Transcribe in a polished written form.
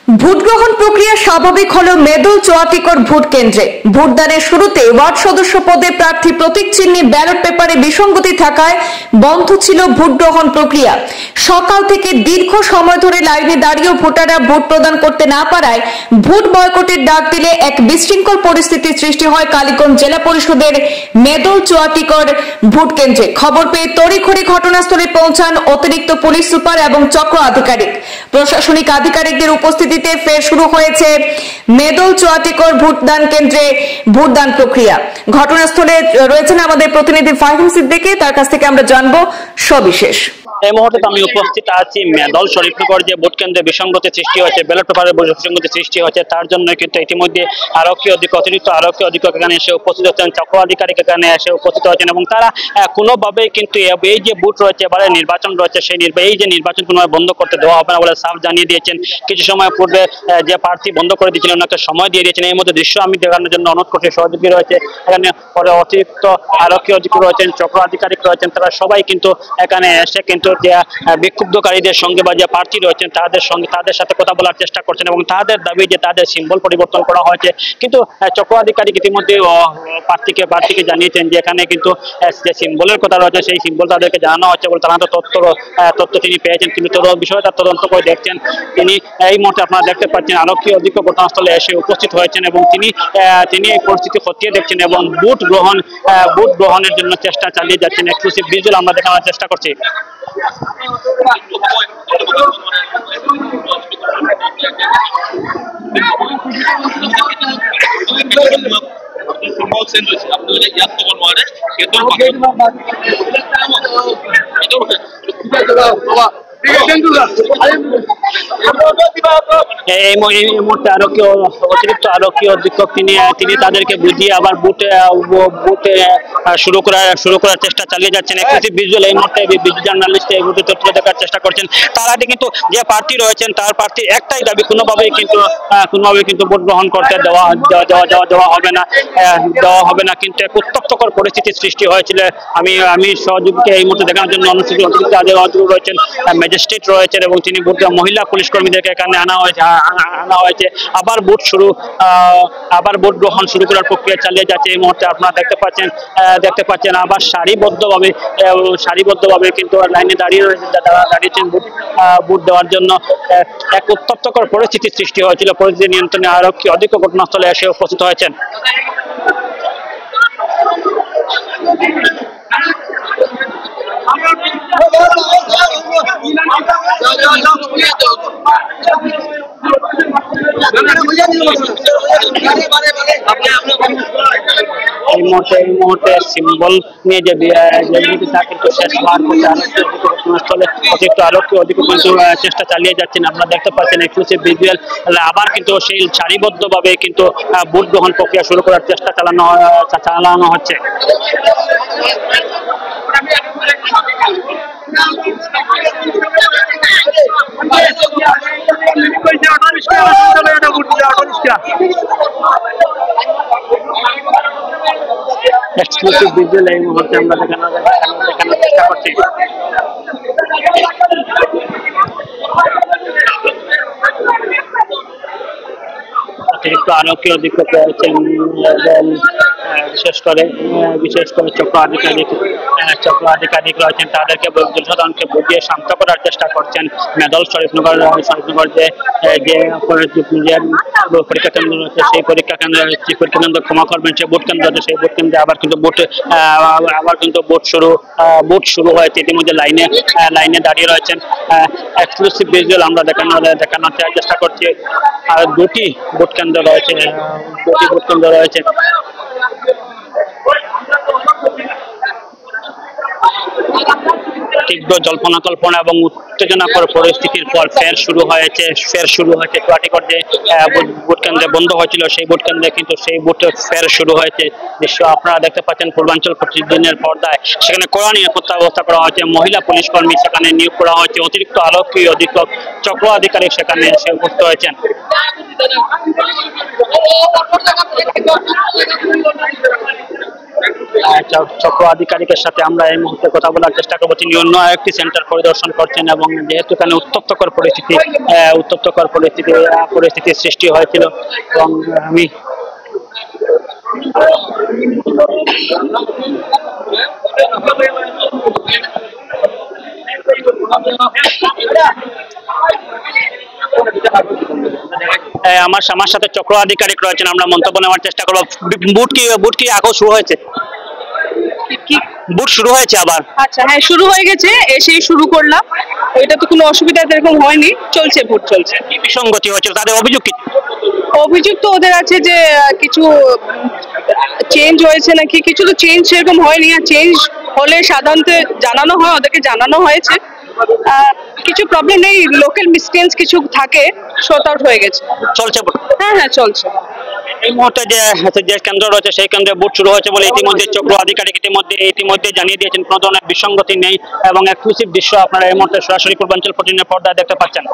Vote গ্রহণ প্রক্রিয়া স্বাভাবিক হলো মেদল চুয়াটিকর ভোট কেন্দ্রে। ভোটদানের শুরুতে ওয়ার্ড সদস্য পদে প্রার্থী প্রতীক চিহ্নে ব্যালট পেপারে বিসঙ্গতি থাকায় বন্ধ ছিল ভোট গ্রহণ প্রক্রিয়া। সকাল থেকে দীর্ঘ সময় ধরে লাইনে দাঁড়িয়েও ভোটাররা ভোট প্রদান করতে না পারায় ভোট বয়কটের ডাক দিলে এক বিশৃঙ্খল পরিস্থিতির সৃষ্টি হয় কালীগঞ্জ জেলা পরিষদের মেদল চুয়াটিকর ভোট কেন্দ্রে। খবর পেয়ে তড়িঘড়ি ঘটনাস্থলে পৌঁছান অতিরিক্ত পুলিশ সুপার এবং চক্র আধিকারিক। প্রশাসনিক আধিকারিকদের উপস্থিতিতে ফের শুরু হয়েছে মেদল চুয়াটিকর ভোটদান কেন্দ্রে ভোটদান প্রক্রিয়া। ঘটনাস্থলে রয়েছেন আমাদের প্রতিনিধি ফাহিম সিদ্দিকী, তার কাছ থেকে আমরা জানবো সবিশেষ। এই মুহূর্তে আমি উপস্থিত আছি মেদল শরীফনগর যে ভোট কেন্দ্রে বিসঙ্গতি সৃষ্টি হয়েছে, ব্যালট পেপারের বিসঙ্গতি সৃষ্টি হয়েছে, তার জন্য কিন্তু ইতিমধ্যে অতিরিক্ত আরক্ষী অধীক্ষক এখানে এসে উপস্থিত হচ্ছেন, চক্র আধিকারিক এখানে এসে উপস্থিত হচ্ছেন এবং তারা কোনোভাবেই কিন্তু এই যে ভোট রয়েছে, এবারে নির্বাচন রয়েছে, এই যে নির্বাচন কোনোভাবে বন্ধ করতে দেওয়া হবে না বলে সাফ জানিয়ে দিয়েছেন। কিছু সময় পূর্বে যে প্রার্থী বন্ধ করে দিয়েছিলেন একটা সময় দিয়ে দিয়েছেন। এই মধ্যে দৃশ্য আমি দেখানোর জন্য অনুরোধ করছি। সহযোগী রয়েছে এখানে, পরে অতিরিক্ত আরক্ষী অধীক্ষক রয়েছেন, চক্র আধিকারিক রয়েছেন, তারা সবাই কিন্তু এখানে এসে কিন্তু যে বিক্ষুব্ধকারীদের সঙ্গে বা যে প্রার্থী রয়েছেন তাদের সাথে কথা বলার চেষ্টা করছেন এবং তাদের দাবি যে তাদের সিম্বল পরিবর্তন করা হয়েছে। কিন্তু চক্র আধিকারিক ইতিমধ্যে প্রার্থীকে জানিয়েছেন যে এখানে কিন্তু যে সিম্বলের কথা রয়েছে সেই সিম্বল তাদেরকে জানানো হচ্ছে বলে তারা তথ্য তিনি পেয়েছেন, কিন্তু বিষয়টা তদন্ত করে দেখছেন। তিনি এই মুহূর্তে আপনারা দেখতে পাচ্ছেন আরক্ষী অধীক্ষক ঘটনাস্থলে এসে উপস্থিত হয়েছেন এবং তিনি এই পরিস্থিতি খতিয়ে দেখছেন এবং ভোট গ্রহণের জন্য চেষ্টা চালিয়ে যাচ্ছেন। এক্সক্লুসিভ ভিজুয়াল আমরা দেখানোর চেষ্টা করছি। এই মুহূর্তে অতিরিক্ত আরক্ষী অধীক্ষক তিনি তাদেরকে বুঝিয়ে আবার বুথে শুরু করার চেষ্টা চালিয়ে যাচ্ছেন। এক্সক্লুসিভ ভিজুয়াল এই মুহূর্তে বিজু জার্নালিস্ট এই মুহূর্তে তথ্য দেখার চেষ্টা করছেন। তার আগে কিন্তু যে প্রার্থী রয়েছেন তার প্রার্থীর একটাই দাবি, কোনোভাবেই কিন্তু ভোট গ্রহণ করতে দেওয়া হবে না। কিন্তু এক উত্তপ্তকর পরিস্থিতির সৃষ্টি হয়েছিল। আমি সহযোগীকে এই মুহূর্তে দেখানোর জন্য অতিরিক্ত আধিকারিক রয়েছেন, ম্যাজিস্ট্রেট রয়েছেন এবং তিনি মহিলা পুলিশ কর্মীদেরকে এখানে আনা হয়েছে। আবার ভোট গ্রহণ শুরু করার প্রক্রিয়া চালিয়ে যাচ্ছে। এই মুহূর্তে আপনারা দেখতে পাচ্ছেন আবার সারিবদ্ধভাবে কিন্তু লাইনে দাঁড়িয়েছেন ভোট দেওয়ার জন্য। এক উত্তপ্তকর পরিস্থিতির সৃষ্টি হয়েছিল। পরিস্থিতি নিয়ন্ত্রণে আরক্ষী অধীক্ষক ঘটনাস্থলে এসে উপস্থিত হয়েছেন। এই মুহূর্তে সিম্বল নিয়ে যে তা কিন্তু শেষ হওয়ার পথে ঘটনাস্থলে অতিরিক্ত আরক্ষী অধীক্ষক কিন্তু চেষ্টা চালিয়ে যাচ্ছেন। আপনারা দেখতে পাচ্ছেন এক্সক্লুসিভ ভিজুয়াল। আবার কিন্তু সেই সারিবদ্ধভাবে কিন্তু ভোট গ্রহণ প্রক্রিয়া শুরু করার চেষ্টা চালানো হচ্ছে। এক্সক্লুসিভ ভিজুয়াল এই মুহূর্তে আমরা দেখানোর চেষ্টা করছি। অতিরিক্ত আরক্ষী অধীক্ষক রয়েছেন, বিশেষ করে চক্র আধিকারিক রয়েছেন, তাদেরকে জনসাধারণকে বুঝিয়ে শান্ত করার চেষ্টা করছেন। মেদল শরীফনগর যে পরীক্ষা কেন্দ্র রয়েছে সেই পরীক্ষা কেন্দ্র ক্ষমা করবেন, সেই ভোট কেন্দ্র আছে সেই ভোট কেন্দ্রে আবার কিন্তু ভোট শুরু হয়েছে। ইতিমধ্যে লাইনে দাঁড়িয়ে রয়েছেন। এক্সক্লুসিভ ভিজুয়াল আমরা দেখানোর চেষ্টা করছি। আর দুটি ভোট কেন্দ্র রয়েছে। তীব্র জল্পনা এবং উত্তেজনাকর পরিস্থিতির পর ফের শুরু হয়েছে চুয়াটিকর যে ভোট কেন্দ্রে বন্ধ হয়েছিল সেই ভোট কেন্দ্রে কিন্তু সেই ভোট ফের শুরু হয়েছে। দৃশ্য আপনারা দেখতে পাচ্ছেন পূর্বাঞ্চল প্রতিদিনের পর্দায়। সেখানে কড়া নিরাপত্তা ব্যবস্থা করা হয়েছে, মহিলা পুলিশ কর্মী সেখানে নিয়োগ করা হয়েছে, অতিরিক্ত আরক্ষী অধীক্ষক চক্র আধিকারিক সেখানে এসে উপস্থিত হয়েছেন। চক্র আধিকারিকের সাথে আমরা এই মুহূর্তে কথা বলার চেষ্টা করবো। তিনি অন্য একটি সেন্টার পরিদর্শন করছেন এবং যেহেতু এখানে উত্তপ্তকর পরিস্থিতি সৃষ্টি হয়েছিল এবং আমি আমার সাথে চক্র আধিকারিক রয়েছেন, আমরা মন্তব্য নেওয়ার চেষ্টা করবো। বুট কি এখন শুরু হয়েছে? বুট শুরু হয়েছে আবার? আচ্ছা, হ্যাঁ শুরু হয়ে গেছে, এসেই শুরু করলাম। এটা তো কোনো অসুবিধা এরকম হয়নি, চলছে, ভোট চলছে। কি বিসঙ্গতি হয়েছিল, তাদের অভিযোগ কি? অভিযোগ তো ওদের আছে যে কিছু চেঞ্জ হয়েছে নাকি, কিছু তো চেঞ্জ সেরকম হয়নি। আর চেঞ্জ হলে সাধারণত জানানো হয়, ওদেরকে জানানো হয়েছে। কিছু প্রবলেম নেই, লোকাল মিস্টেন্স কিছু থাকে, শর্ট আউট হয়ে গেছে, চলছে ভোট? হ্যাঁ চলছে। এই মুহূর্তে যে কেন্দ্র রয়েছে সেই কেন্দ্রে ভোট শুরু হয়েছে বলে ইতিমধ্যে চক্র আধিকারিক ইতিমধ্যে জানিয়ে দিয়েছেন কোনো ধরনের বিসঙ্গতি নেই এবং এক্সক্লুসিভ দৃশ্য আপনারা এই মুহূর্তে সরাসরি পূর্বাঞ্চল 14 পর্দায় দেখতে পাচ্ছেন।